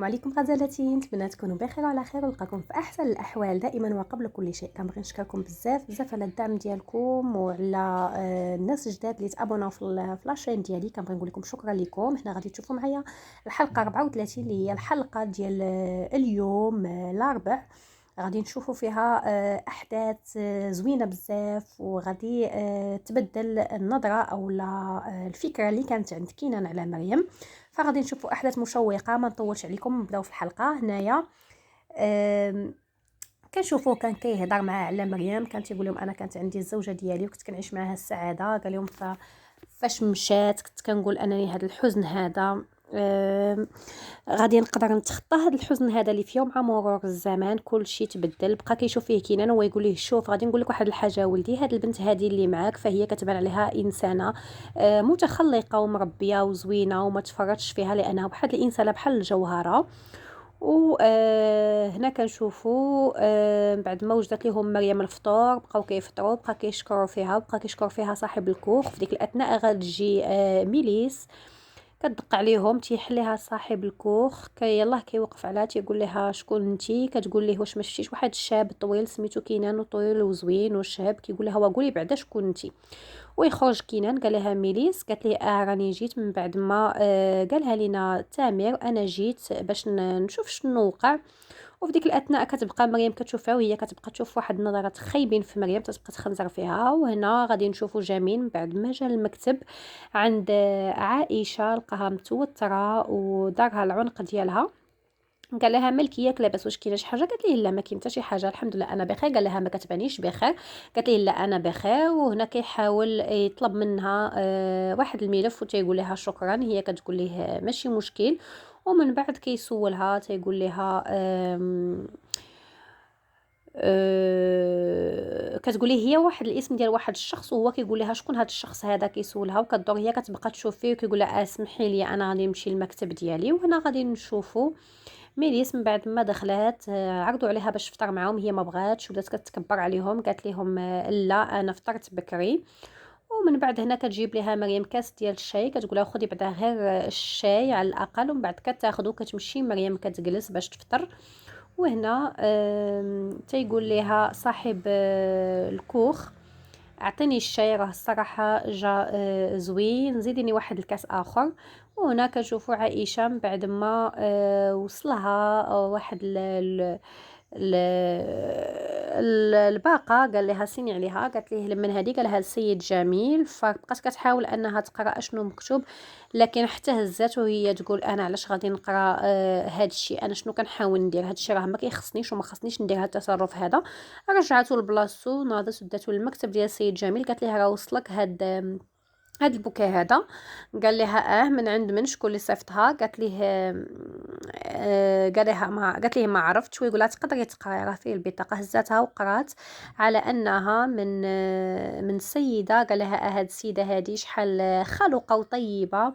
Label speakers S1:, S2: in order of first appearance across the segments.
S1: وعليكم غزالتي، نتمنى تكونوا بخير وعلى خير ونلقاكم في احسن الاحوال دائما وقبل كل شيء. كنبغي نشكركم بزاف على الدعم ديالكم وعلى الناس الجداد اللي تابوناو في لاشين ديالي. كنبغي نقول لكم شكرا لكم. هنا غادي تشوفوا معايا الحلقه 34 اللي هي الحلقه ديال اليوم الاربع. غادي نشوفوا فيها احداث زوينه بزاف، وغادي تبدل النظره او الفكره اللي كانت عند كينان على مريم. فغادي نشوفوا احداث مشوقه، ما نطولش عليكم، نبداو في الحلقه هنايا. كنشوفوه كان كيهضر معها على مريم، كان تيقول لهم انا كانت عندي الزوجه ديالي وكنت كنعيش معها السعاده. قال لهم فاش مشات كنت كنقول انني هذا الحزن هذا غادي نقدر نتخطى هذا الحزن هذا اللي فيه. مع مرور الزمان كل شيء تبدل. بقى كيشوف فيه كينان وهو يقول ليه شوف غادي نقول لك واحد الحاجه ولدي، هذه البنت هذه اللي معاك فهي كتبان عليها انسانه متخلقه ومربيه وزوينه وما تفرطش فيها لانها واحد الانسانه بحال الجوهره. وهنا كنشوفوا بعد ما وجدت لهم مريم الفطور بقاو كيفطروا، بقى كيشكروا فيها، بقى كيشكر فيها صاحب الكوخ. في ديك الاثناء غتجي ميليس كتدق عليهم، تيحليها صاحب الكوخ يلاه كيوقف عليها تيقول لها شكون انتي؟ كتقول ليه واش ما شفتيش واحد الشاب طويل سميتو كينان وطويل وزوين وشاب؟ كيقول لها وقولي بعدا شكون انتي. ويخرج كينان قال لها ميليس، قالت ليه راني جيت من بعد ما قالها لينا تامر، انا جيت باش نشوف شنو وقع. وفي ديك الاثناء كتبقى مريم كتشوفها وهي كتبقى تشوف واحد النظرات خايبين في مريم، تتبقى تخنزر فيها. وهنا غادي نشوفوا جميل من بعد ما جا المكتب عند عائشه، لقاها متوتره ودارها العنق ديالها. قال لها مالك ياك لاباس واش كاينه شي حاجه؟ قالت ليه لا ما كاين حتى شي حاجه الحمد لله انا بخير. قال لها ما كتبانيش بخير. قالت ليه لا انا بخير. وهنا كيحاول يطلب منها واحد الملف وتيقول لها شكرا. هي كتقول ليه ماشي مشكل. ومن بعد كيسولها تيقول لها كتقول ليه هي واحد الاسم ديال واحد الشخص، وهو كيقول لها شكون هذا الشخص هذا. كيسولها وكدور هي كتبقى تشوف فيه وكيقول لها اسمحي لي انا غادي نمشي للمكتب ديالي. وهنا غادي نشوفوا ميليس من بعد ما دخلات عرضوا عليها باش تفطر معاهم، هي ما بغاتش، ولات كتكبر عليهم، قالت لهم لا انا فطرت بكري. ومن بعد هنا كتجيب لها مريم كاس ديال الشاي، كتقول لها خدي بعدا غير الشاي على الاقل. ومن بعد كتاخذو كتمشي مريم كتجلس باش تفطر. وهنا تيقول لها صاحب الكوخ اعطيني الشاي راه الصراحه جا زوين، زيديني واحد الكاس اخر. وهنا كنشوفوا عائشه من بعد ما وصلها واحد الباقه، قال لها سيني عليها. قالت ليه من هذه؟ قال لها السيد جميل. فبقات كتحاول انها تقرا اشنو مكتوب، لكن حتى هزات وهي تقول انا علاش غادي نقرا هذا الشيء؟ انا شنو كنحاول ندير؟ هذا الشيء راه ما كيخصنيش وما خصنيش ندير هذا التصرف هذا. رجعته لبلاصتو، ناضت وداتو للمكتب ديال السيد جميل. قالت ليه راه وصلك هاد البوكي هذا؟ قال لها من عند من؟ شكون اللي صيفطها؟ قالت ليه قال لها ما، قالت ليه ما عرفتش. ويقول لها تقدري تقراي راه فيه البطاقه. هزاتها وقرات على انها من سيده. قال لها هاد السيده هادي شحال خلقه وطيبه.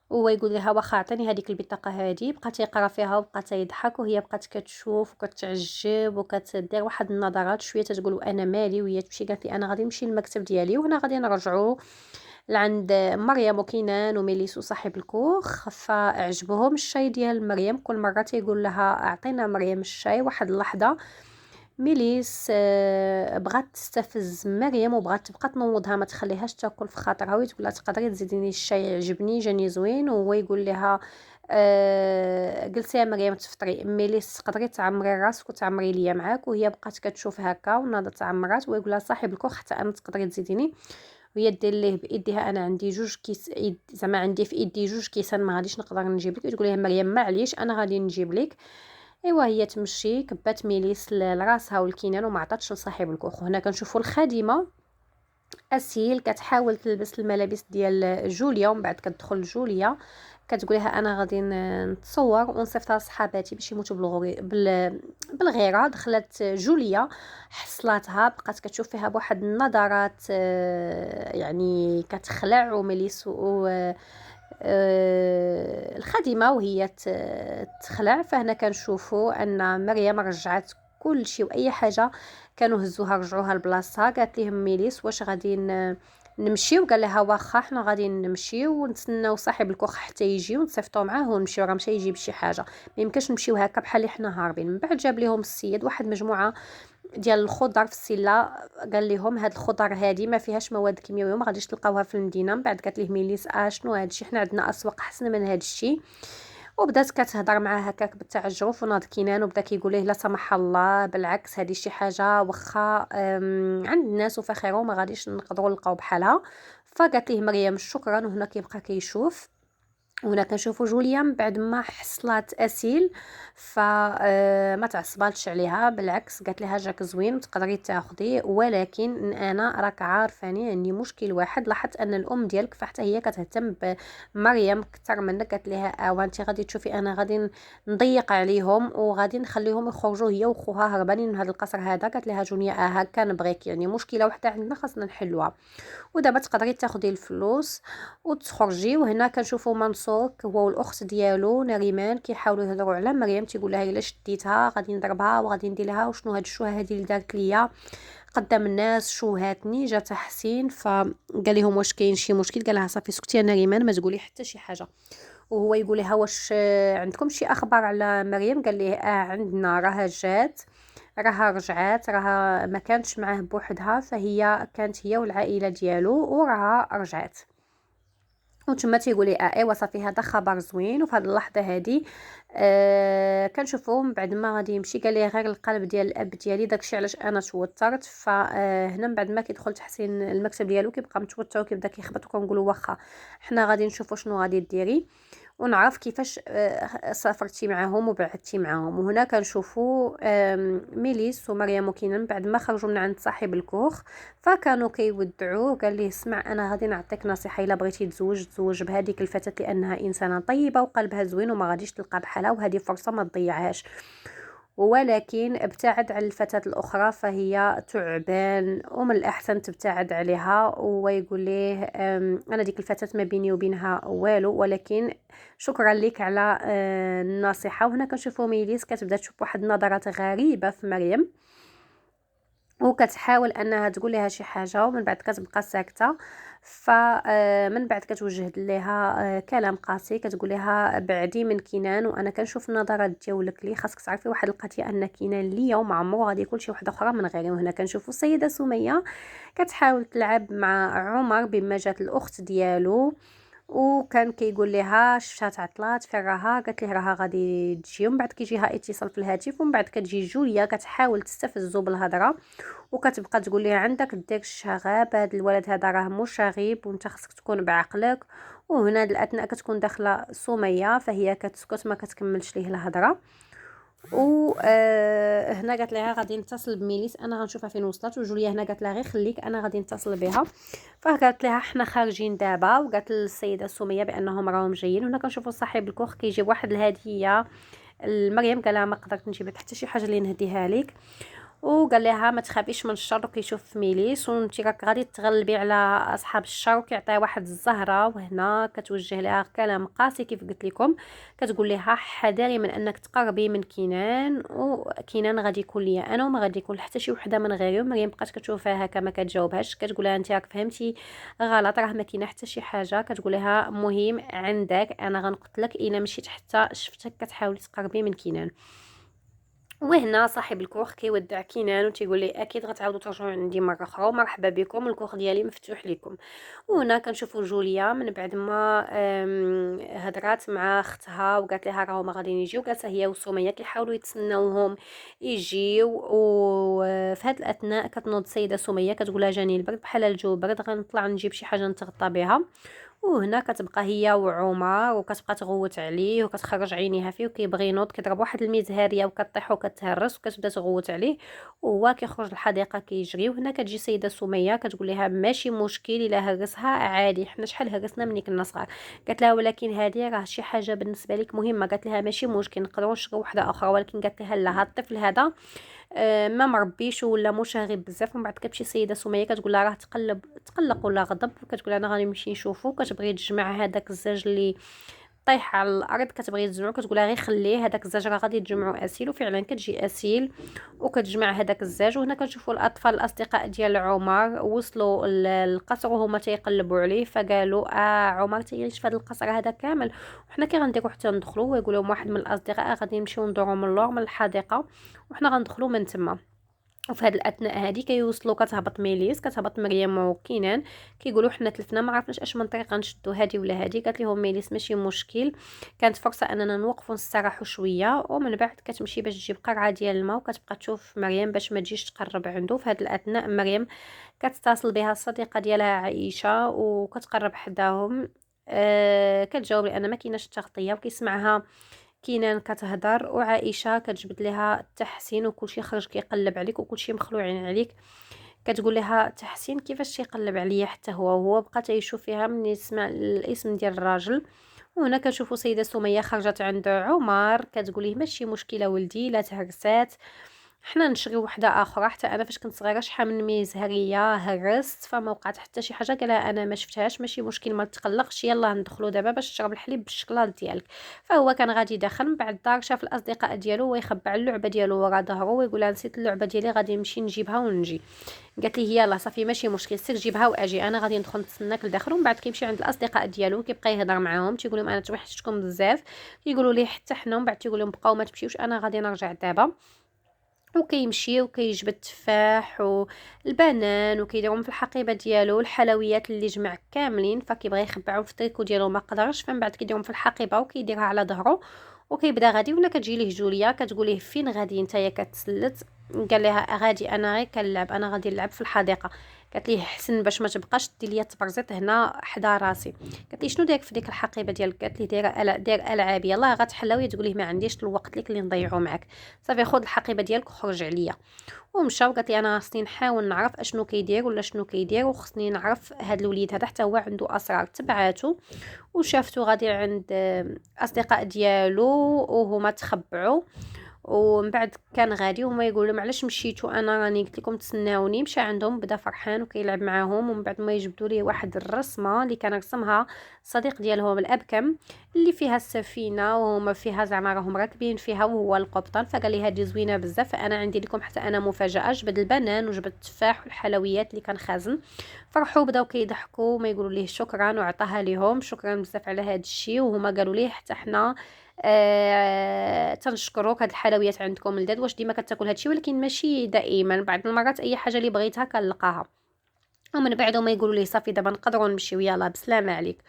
S1: ويقول لها واخا عطيني هذيك البطاقه هذه. بقى تيقرا فيها وبقى تيضحك، وهي بقات كتشوف وكتعجب وكتدير واحد النظرات شويه تتقول انا مالي. وهي تمشي قالت لي انا غادي نمشي للمكتب ديالي. وهنا غادي نرجعوا لعند مريم وكينان وميليس وصاحب الكوخ. فاعجبهم الشاي ديال مريم، كل مره تيقول لها اعطينا مريم الشاي. واحد اللحظه ميليس بغات تستفز مريم وبغات تبقى تنوضها ما تخليهاش تاكل في خاطرها، وتقول لها تقدري تزيديني الشاي يعجبني جاني زوين. وهو يقول لها قلتي يا مريم تفطري؟ ميليس تقدري تعمري راسك وتعمري ليا معاك. وهي بقات كتشوف هكا وناضت تعمرات. ويقول لها صاحب الكوخ حتى انا تقدري تزيديني. وهي دير ليه بايديها انا عندي جوج كيس زعما عندي في ايدي جوج كيسان ما غاديش نقدر نجيب لك. تقول لها مريم معليش انا غادي نجيب لك. ايوا هي تمشي كبات ميليس لراسها والكينان وما عطاتش لصاحب الكوخ. وهنا كنشوفوا الخادمه اسيل كتحاول تلبس الملابس ديال جوليا. ومن بعد كتدخل جوليا كتقول لها انا غادي نتصور ونصيفطها لصحاباتي باش يموتوا بالغيره. دخلت جوليا حصلاتها، بقات كتشوف فيها بواحد النظرات يعني كتخلع. وميليس الخادمه وهي تخلع. فهنا كنشوفوا ان مريم رجعت كل شيء واي حاجه كانوا هزوها رجعوها لبلاصتها. قالت لهم ميليس واش غادي نمشيو. قال لها واخا حنا غادي نمشيو ونتسناو صاحب الكوخ حتى يجي ونصيفطوا معاه ونمشيو، راه مشى يجيب شي حاجه، ما يمكنش نمشيو هكا بحال اللي حنا هاربين. من بعد جاب لهم السيد واحد مجموعه ديال الخضر في السله، قال لهم هاد الخضر هادي ما فيهاش مواد كيميائيه، ما غاديش تلقاوها في المدينه. من بعد قالت ليه ميليس شنو هادشي، حنا عندنا اسواق احسن من هادشي. وبدات كتهضر معاه هكاك بالتعجرف وناض كينان وبدا كيقول ليه لا سمح الله بالعكس هذه شي حاجه واخا عند الناس وفخيره وما غاديش نقدروا نلقاو بحالها. فقالت ليه مريم شكرا، وهنا كيبقى كيشوف. وهنا كنشوفوا جوليا من بعد ما حصلات اسيل فما تعصباتش عليها، بالعكس قالت لها جاك زوين وتقدري تاخديه، ولكن انا راك عارفاني عندي مشكل واحد، لاحظت ان الام ديالك فحتى هي كتهتم بمريم اكثر منك. قالت لها وانت غادي تشوفي انا غادي نضيق عليهم وغادي نخليهم يخرجوا هي وخوها هربانين من هذا القصر هذا. قالت لها جوليا هكا نبغيك، يعني مشكله وحده عندنا خاصنا نحلوها، ودابا تقدري تاخدي الفلوس وتخرجي. وهنا كنشوفوا منصور هو والاخت ديالو نريمان كيحاولوا يهضروا على مريم، تيقول لها الا شديتها غادي نضربها وغادي ندير لها، وشنو هاد الشوهه هذه اللي دارت ليا قدام الناس شوهاتني جات حسين. فقال لهم واش كاين شي مشكل؟ قال لها صافي سكتي يا نريمان ما تقولي حتى شي حاجه. وهو يقول لها واش عندكم شي اخبار على مريم؟ قال ليه عندنا، راها جات، راها رجعات، راها ما كانتش معاه بوحدها، فهي كانت هي والعائله ديالو وراها رجعات. وتما تيقول لي ايوا صافي هذا خبر زوين. وفي هذه اللحظه هذه كنشوفوا من بعد ما غادي يمشي قال لي غير القلب ديال الاب ديالي، داكشي علاش انا توترت. فهنا من بعد ما كيدخل تحسين المكتب ديالو كيبقى متوتر وكيبدا كيخبط، وكنقولوا واخا حنا غادي نشوفوا شنو غادي ديري ونعرف كيفاش سافرتي معاهم وبعدتي معاهم. وهنا كنشوفوا ميليس ومريم وكينان بعد ما خرجوا من عند صاحب الكوخ فكانوا كيودعوه. قال ليه اسمع انا غادي نعطيك نصيحه، الا بغيتي تزوج بهذيك الفتاه لانها انسانه طيبه وقلبها زوين وما غاديش تلقى بحالها، وهذه فرصه ما تضيعهاش، ولكن ابتعد عن الفتاة الأخرى فهي تعبان ومن الأحسن تبتعد عليها. ويقول ليه أنا ديك الفتاة ما بيني وبينها والو، ولكن شكرا لك على النصيحة. وهنا كنشوفوا ميليس كتبدا تشوف واحد النظرات غريبة في مريم وكتحاول انها تقول لها شي حاجه، ومن بعد كتبقى ساكته. فمن بعد كتوجه لها كلام قاسي، كتقول لها بعدي من كنان، وانا كنشوف النظرات ديالك لي خاصك تعرفي واحد القضيه ان كنان ليا وما عمرو غادي يكون شي وحده اخرى من غيري. وهنا كنشوفوا السيده سميه كتحاول تلعب مع عمر بما جات الاخت ديالو، وكان كيقول لها شفات عطلات فين راها، قالت ليه راها غادي تجي. ومن بعد كيجيها اتصال في الهاتف، ومن بعد كتجي جوليا كتحاول تستفزو بالهضره وكتبقى تقول ليه عندك ديك الشغاب، هذا الولد هذا راه مشاغب وانت خصك تكون بعقلك. وهنا الاثناء كتكون داخله سميه فهي كتسكت ما كتكملش ليه الهضره. و هنا قالت لها غادي نتصل بميليس انا غنشوفها فين وصلت. وجوليا هنا قالت لها غير خليك انا غادي نتصل بها. فقالت لها حنا خارجين دابا، وقالت للسيده سميه بانهم راهم جايين. هنا كنشوفوا صاحب الكوخ كيجيب واحد الهديه المريم، قال لها ما قدرت نجيب لك حتى شي حاجه اللي نهديها لك، وقال لها ما تخافيش من الشر وكيشوف ميليس وانت راك غادي تغلبي على اصحاب الشر، وكيعطيها واحد الزهره. وهنا كتوجه لها كلام قاسي كيف قلت لكم، كتقول لها حذري من انك تقربي من كنان، وكنان غادي يكون ليا انا وما غادي يكون حتى شي وحده من غيري. ومريم بقات كتشوفها هكا ما كتجاوبهاش، كتقول لها انت راك فهمتي غلط، راه ما كاينه حتى شي حاجه. كتقول لها مهم عندك انا غنقتلك الا مشيت حتى شفتك كتحاولي تقربي من كنان. وهنا صاحب الكوخ كيودع كينان وتيقول لي اكيد غتعاودوا ترجعوا عندي مره اخرى ومرحبا بكم، الكوخ ديالي مفتوح لكم. وهنا كنشوفوا جوليا من بعد ما هضرات مع اختها وقالت لها راهو ما غاديين يجيو، جالسه هي وسميه كيحاولوا يتسناوهم يجيو. وفي هذا الاثناء كتنوض السيده سميه كتقول لها جاني البرد بحال الجو برد غنطلع نجيب شي حاجه نتغطى بها. وهنا كتبقى هي وعمر وكتبقى تغوت عليه وكتخرج عينيها فيه وكيبغي ينوض، كيضرب واحد المزهاريه وكطيح وكتهرس وكتبدا تغوت عليه وهو كيخرج للحديقه كيجري. وهنا كتجي سيده سميه كتقول لها ماشي مشكل الا هرسها عادي، حنا شحال هرسنا ملي كنا صغار. قالت لها ولكن هذه راه شي حاجه بالنسبه لك مهمه. قالت لها ماشي مشكل نقدروا نشريو وحده اخرى، ولكن قالت لها لا، هاد الطفل هذا ما مربيش ولا مشاغب بزاف. ومن بعد كتمشي سيده سميه كتقول لها راه تقلق ولا غضب، كتقول انا غادي نمشي نشوفو، كتبغي تجمع هذاك الزاج اللي طايحه على الارض كتبغي تجمعو، كتقولها غير خليه هذاك الزاج راه غادي تجمعو اسيل، وفعلا كتجي اسيل وكتجمع هذاك الزاج. وهنا كنشوفوا الاطفال الاصدقاء ديال عمر وصلوا للقصر وهما تيقلبوا عليه، فقالوا عمر تيعيش في هذا القصر هذا كامل، وحنا كي غنديروا حتى ندخلوا. ويقول لهم واحد من الاصدقاء غادي نمشيو ندوروا من اللور من الحديقه وحنا غندخلوا من تما. وفي هذه الاثناء هذه كيوصلوا، كتهبط ميليس، كتهبط مريم وكينان، كيقولوا حنا تلفنا ما عرفناش اش من طريقه نشدوا هذه ولا هذه. قالت لهم ميليس ماشي مشكل، كانت فرصه اننا نوقفوا نستراحوا شويه. ومن بعد كتمشي باش تجيب قرعه ديال الماء وكتبقى تشوف مريم باش ما تجيش تقرب عنده. في هذه الاثناء مريم كتتصل بها الصديقه ديالها عائشه وكتقرب حداهم. كتجاوب لان ما كايناش التغطيه، وكيسمعها كينان كتهضر، وعائشه كتجبد لها تحسين وكلشي خرج كيقلب عليك وكلشي مخلوعين عليك. كتقول لها تحسين كيفاش تيقلب عليا حتى هو بقى تيشوف فيها من يسمع الاسم ديال الراجل. وهنا كنشوفوا سيده سميه خرجت عند عمر كتقول ليه ماشي مشكله ولدي لا تهرسات، حنا نشري وحده اخرى. حتى انا فاش كنت صغيره شحال من ميز هريه هرست فما وقعت حتى شي حاجه. قالها انا ما شفتهاش ماشي مشكل ما تقلقش، يلا ندخلوا دابا باش تشرب الحليب بالشكلاط ديالك. فهو كان غادي داخل من بعد الدار، شاف الاصدقاء ديالو ويخبع اللعبه ديالو ورا ظهره ويقول نسيت اللعبه ديالي غادي نمشي نجيبها ونجي. قالت لي يلا صافي ماشي مشكل سير جيبها واجي، انا غادي ندخل نتسناك لداخل. ومن بعد كيمشي عند الاصدقاء ديالو كيبقى يهضر معاهم، تيقول لهم انا توحشتكم بزاف، كيقولوا ليه حتى حنا. ومن بعد تيقول لهم بقاو ما تمشيوش انا غادي نرجع دابا. وكيمشي وكيجبد التفاح والبنان وكيديرهم في الحقيبه ديالو، الحلويات اللي جمع كاملين فكيبغي يخبعهم في التريكو ديالو ما قدرش. فمن بعد كيديرهم في الحقيبه وكيديرها على ظهره وكيبدا غادي. وهنا كتجي ليه جوليا كتقول ليه فين غادي نتايا كتسلت؟ قال لها غادي انا غير كنلعب، انا غادي نلعب في الحديقه. قالت ليه حسن باش ما تبقاش دير ليا التبرزيط هنا حدا راسي. قالت لي شنو داير في ديك الحقيبه ديالك؟ قالت لي داير العاب، يلاه غتحلاوي تقول ليه ما عنديش الوقت ليك اللي نضيعو معاك، صافي خذ الحقيبه ديالك وخرج عليا. ومشى وقالت لي انا خصني نحاول نعرف اشنو كيدير ولا شنو كيدير، وخصني نعرف هذا الوليد هذا حتى هو عنده اسرار. تبعاتو وشافتو غادي عند اصدقاء ديالو وهما تخبعوا. ومن بعد كان غادي وهما يقولوا لهم علاش مشيتوا، انا راني قلت لكم تسناوني. مشى عندهم بدا فرحان وكيلعب معاهم. ومن بعد ما يجبدوا ليه واحد الرسمه اللي كان رسمها صديق ديالهم الابكم، اللي فيها السفينه وهما فيها زعما راهم راكبين فيها وهو القبطان. فقال لي هذه زوينه بزاف، فانا عندي لكم حتى انا مفاجاه. جبد البنان وجبد التفاح والحلويات اللي كان خازن. فرحوا بداو كيضحكوا وما يقولوا ليه شكرا، وعطاها ليهم شكرا بزاف على هذا الشيء. وهما قالوا ليه حتى حنا تنشكروك، هاد الحلويات عندكم لذاذ، واش ديما كتاكل هادشي؟ ولكن ماشي دائما، بعض المرات اي حاجه اللي بغيتها كنلقاها. ومن بعد هما يقولوا ليه صافي دابا نقدروا نمشيو يلا بسلامه عليك.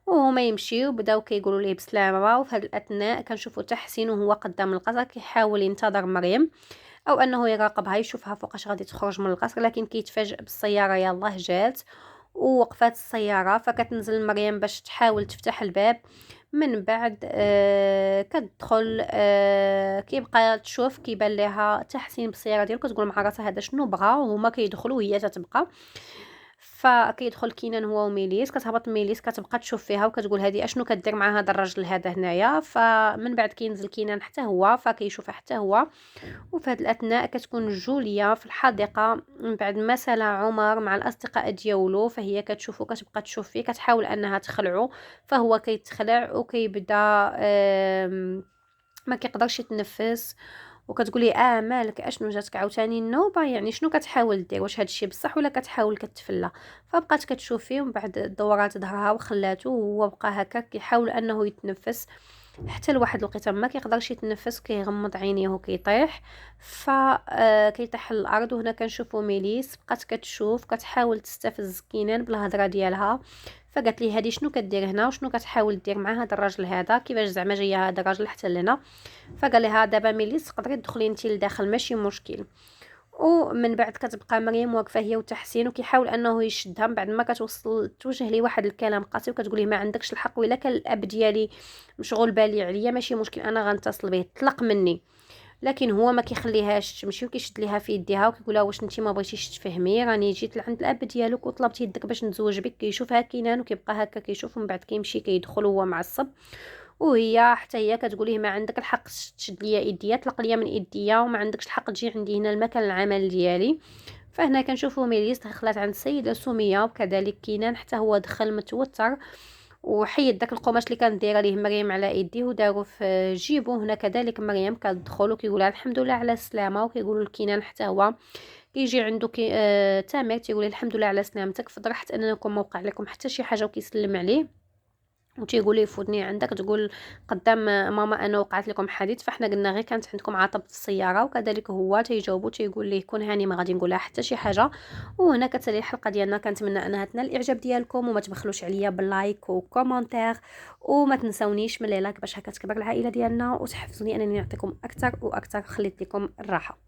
S1: وهما يمشيو بداو كيقولوا ليه بسلامه. وفي هاد الاثناء كنشوفوا تحسين وهو قدام القصر كيحاول ينتظر مريم او انه يراقبها يشوفها فوقاش غادي تخرج من القصر، لكن كيتفاجئ بالسياره يلاه جات ووقفات السياره. فكتنزل مريم باش تحاول تفتح الباب. من بعد كتدخل كيبقى تشوف كيبان لها تحسين بالسياره ديالو، كتقول مع راسها هذا شنو بغا. وهما كيدخلوا وهي تتبقى. فكيدخل كينان هو وميليس، كتهبط ميليس كتبقى تشوف فيها وكتقول هذه اشنو كدير مع هذا الراجل هذا هنايا. فمن بعد كينزل كينان حتى هو فكيشوفها حتى هو. وفي هذه الاثناء كتكون جوليا في الحديقه من بعد ما سالى عمر مع الاصدقاء ديالو، فهي كتشوفو كتبقى تشوف فيه كتحاول انها تخلعه. فهو كيتخلع وكيبدا ما كيقدرش يتنفس. وكتقول لي مالك اشنو جاتك عاوتاني النوبه؟ يعني شنو كتحاول دير؟ واش هادشي بصح ولا كتحاول كتفلى؟ فبقات كتشوف فيه ومن بعد دورات ظهرها وخلاته وهو بقى هكا كيحاول انه يتنفس حتى لواحد الوقيته ما كيقدرش يتنفس، كيغمض عينيه وكيطيح. كيطيح الارض. وهنا كنشوفوا ميليس بقات كتشوف كتحاول تستفز كينان بالهضره ديالها. فقالت لي هادي شنو كدير هنا وشنو كتحاول دير مع هذا الراجل هذا؟ كيفاش زعما جايه هذا الراجل حتى لهنا؟ فقال لها دابا ميليس تقدري تدخلي انت لداخل ماشي مشكل. ومن بعد كتبقى مريم واقفه هي وتحسين وكيحاول انه يشدها. من بعد ما كتوصل توجه لي واحد الكلام قاسي وكتقول ليه ما عندكش الحق، ولا كان الاب ديالي مشغول بالي عليا ماشي مشكل انا غنتصل به طلق مني. لكن هو ما كيخليهاش تمشي وكيشد ليها في يديها وكيقولها واش انت ما بغيتيش تفهمي راني جيت لعند الاب ديالك وطلبت يدك باش نتزوج بك. كيشوفها كينان وكيبقى هكا كيشوف ومن بعد كيمشي كيدخل وهو معصب. وهي حتى هي كتقول ليه ما عندك الحق تشد ليا يديا، طلق ليا من يديا، وما عندكش الحق تجي عندي هنا المكان العمل ديالي. فهنا كنشوفوا ميليس دخلت عند السيده سميه وكذلك كينان حتى هو دخل متوتر. وحيد داك القماش اللي كانت دايره ليه مريم على يديه ودارو في جيبو. هنا كذلك مريم كتدخل وكيقولها الحمد لله على السلامه، وكيقولوا لكينان حتى هو كيجي عنده تامر تيقول الحمد لله على سلامتك، فرحت انكم ما وقع لكم حتى شي حاجه، وكيسلم عليه وتيقول لي فوتني عندك تقول قدام ماما انا وقعت لكم حديث، فاحنا قلنا غير كانت عندكم عطب في السياره. وكذلك هو تيجاوبو تيقول ليه كون هاني ما غادي نقول لها حتى شي حاجه. وهنا كتسالي الحلقه ديالنا، كنتمنى انها تنال الاعجاب ديالكم، وما تبخلوش عليا باللايك وكومونتير، وما تنسونيش من لايك باش هكا تكبر العائله ديالنا، وتحفزوني انني نعطيكم اكثر واكثر. خليت لكم الراحه.